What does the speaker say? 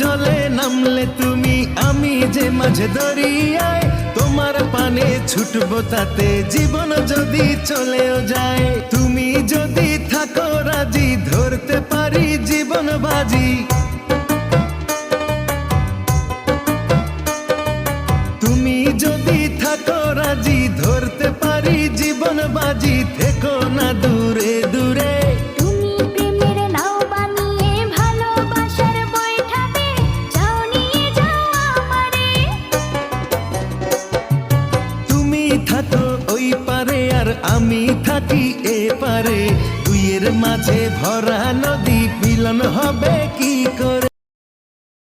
জলে নামলে তুমি, আমি যে মাঝে দরিয়ায় তোমার পানে ছুটবো, তাতে জীবন যদি চলেও যায়। তুমি যদি থাকো রাজি, ধরতে পারি জীবন বাজি। তুমি যদি থাকো রাজি, ধরতে পারি জীবন বাজি। থেকো না দূরে দূরে, তুমি প্রেমের নাও বানিয়ে ভালোবাসার বৈঠাতে যাও, নিয়ে যাও আমারে। তুমি থাকো ওই পারে আর আমি থাকি এ পারে, দুইয়ের মাঝে ভরা নদী মিলন হবে কি করে।